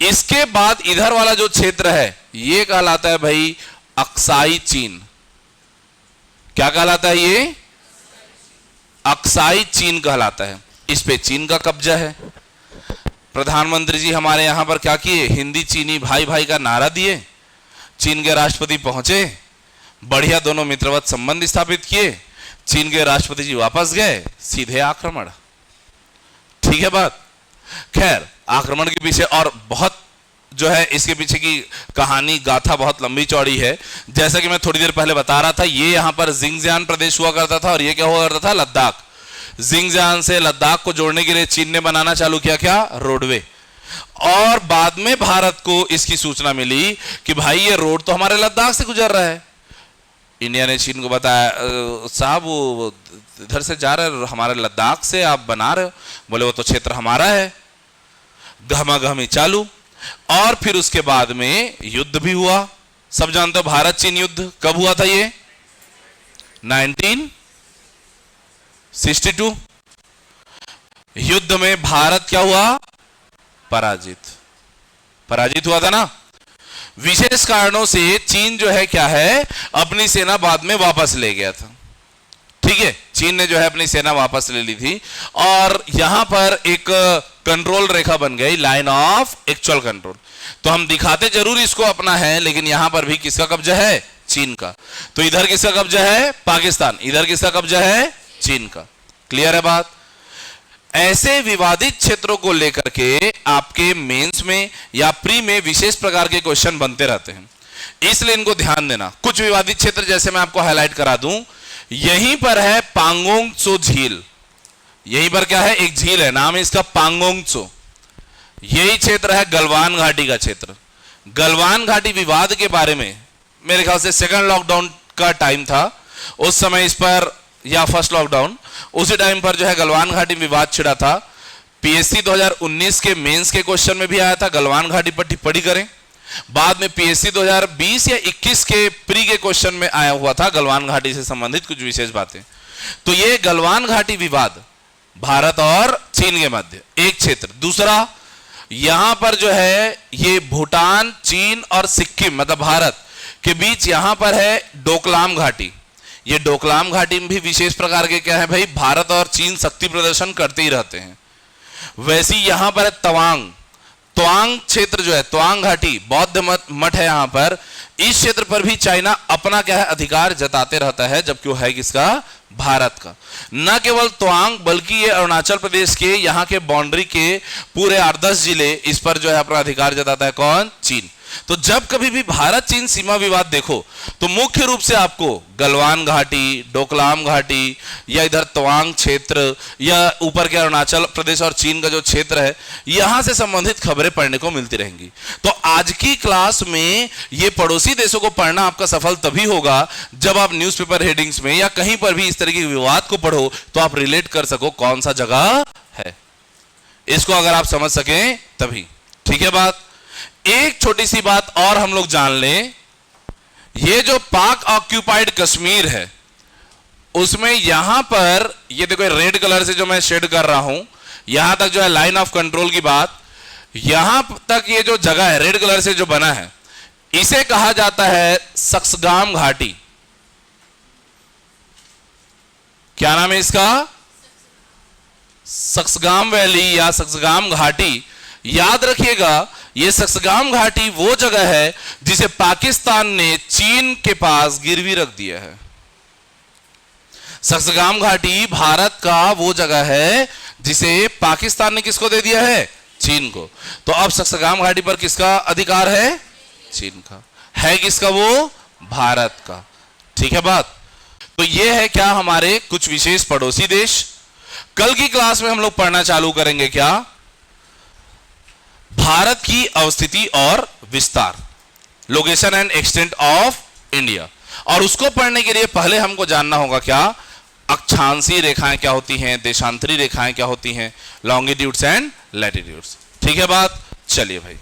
इसके बाद इधर वाला जो क्षेत्र है ये कहलाता है भाई अक्साई चीन। क्या कहलाता है ये? अक्साई चीन कहलाता है। इस पे चीन का कब्जा है। प्रधानमंत्री जी हमारे यहां पर क्या किए? हिंदी चीनी भाई भाई का नारा दिए। चीन के राष्ट्रपति पहुंचे, बढ़िया दोनों मित्रवत संबंध स्थापित किए। चीन के राष्ट्रपति जी वापस गए, सीधे आक्रमण। ठीक है बात। खैर, आक्रमण के पीछे और बहुत जो है इसके पीछे की कहानी गाथा बहुत लंबी चौड़ी है। जैसा कि मैं थोड़ी देर पहले बता रहा था, ये यहां पर जिंगजियान प्रदेश हुआ करता था और ये क्या हुआ करता था? लद्दाख। जिंगजियान से लद्दाख को जोड़ने के लिए चीन ने बनाना चालू किया क्या? रोडवे। और बाद में भारत को इसकी सूचना मिली कि भाई ये रोड तो हमारे लद्दाख से गुजर रहा है। इंडिया ने चीन को बताया, साहब वो इधर से जा रहा है, हमारे लद्दाख से आप बना रहे हो। बोले वो तो क्षेत्र हमारा है। गहमागहमी चालू। और फिर उसके बाद में युद्ध भी हुआ। सब जानते हो भारत चीन युद्ध कब हुआ था? ये 1962। युद्ध में भारत क्या हुआ? पराजित हुआ था ना। विशेष कारणों से चीन जो है क्या है, अपनी सेना बाद में वापस ले गया था। ठीक है, चीन ने जो है अपनी सेना वापस ले ली थी और यहां पर एक कंट्रोल रेखा बन गई, लाइन ऑफ एक्चुअल कंट्रोल। तो हम दिखाते जरूर इसको अपना है, लेकिन यहां पर भी किसका कब्जा है? चीन का। तो इधर किसका कब्जा है? पाकिस्तान। इधर किसका कब्जा है? चीन का। क्लियर है बात? ऐसे विवादित क्षेत्रों को लेकर के आपके मेंस में या प्री में विशेष प्रकार के क्वेश्चन बनते रहते हैं, इसलिए इनको ध्यान देना। कुछ विवादित क्षेत्र जैसे मैं आपको हाईलाइट करा दूं, यहीं पर है पांगोंग त्सो झील। यहीं पर क्या है? एक झील है, नाम है इसका पांगोंग त्सो। यही क्षेत्र है गलवान घाटी का क्षेत्र। गलवान घाटी विवाद के बारे में मेरे ख्याल से सेकंड लॉकडाउन का टाइम था उस समय, इस पर या फर्स्ट लॉकडाउन, उसी टाइम पर जो है गलवान घाटी विवाद छिड़ा था। पीएससी 2019 के मेंस के क्वेश्चन में भी आया था, गलवान घाटी पर टिप्पणी करें। बाद में पीएससी 2020 या 21 के प्री के क्वेश्चन में आया हुआ था गलवान घाटी से संबंधित कुछ विशेष बातें। तो ये गलवान घाटी विवाद भारत और चीन के मध्य एक क्षेत्र। दूसरा, यहां पर जो है ये भूटान, चीन और सिक्किम मतलब भारत के बीच यहां पर है डोकलाम घाटी। ये डोकलाम घाटी में भी विशेष प्रकार के क्या है भाई, भारत और चीन शक्ति प्रदर्शन करते ही रहते हैं। वैसे यहां पर है तवांग। त्वांग क्षेत्र जो है, त्वांग घाटी बौद्ध मठ है यहां पर। इस क्षेत्र पर भी चाइना अपना क्या है अधिकार जताते रहता है, जबकि वो है किसका? भारत का। न केवल त्वांग बल्कि ये अरुणाचल प्रदेश के यहाँ के बाउंड्री के पूरे 8-10 जिले, इस पर जो है अपना अधिकार जताता है कौन? चीन। तो जब कभी भी भारत चीन सीमा विवाद देखो तो मुख्य रूप से आपको गलवान घाटी, डोकलाम घाटी या इधर तवांग क्षेत्र या ऊपर के अरुणाचल प्रदेश और चीन का जो क्षेत्र है, यहां से संबंधित खबरें पढ़ने को मिलती रहेंगी। तो आज की क्लास में ये पड़ोसी देशों को पढ़ना आपका सफल तभी होगा जब आप न्यूज़पेपर हेडिंग्स में या कहीं पर भी इस तरह के विवाद को पढ़ो तो आप रिलेट कर सको कौन सा जगह है। इसको अगर आप समझ सकें तभी। ठीक है बात। एक छोटी सी बात और हम लोग जान लें, ये जो पाक ऑक्यूपाइड कश्मीर है उसमें यहां पर ये देखो रेड कलर से जो मैं शेड कर रहा हूं, यहां तक जो है लाइन ऑफ कंट्रोल की बात, यहां तक ये जो जगह है रेड कलर से जो बना है इसे कहा जाता है सक्सगाम घाटी। क्या नाम है इसका? सक्सगाम वैली या सक्सगाम घाटी। याद रखिएगा ये सक्सगाम घाटी वो जगह है जिसे पाकिस्तान ने चीन के पास गिरवी रख दिया है। सक्सगाम घाटी भारत का वो जगह है जिसे पाकिस्तान ने किसको दे दिया है? चीन को। तो अब सक्सगाम घाटी पर किसका अधिकार है? चीन का। है किसका? वो भारत का। ठीक है बात। तो ये है क्या हमारे कुछ विशेष पड़ोसी देश। कल की क्लास में हम लोग पढ़ना चालू करेंगे क्या? भारत की अवस्थिति और विस्तार, location and extent of India. और उसको पढ़ने के लिए पहले हमको जानना होगा क्या? अक्षांशीय रेखाएं क्या होती हैं, देशांतरी रेखाएं क्या होती हैं, लॉन्गिट्यूड्स एंड लैटिट्यूड्स। ठीक है बात। चलिए भाई।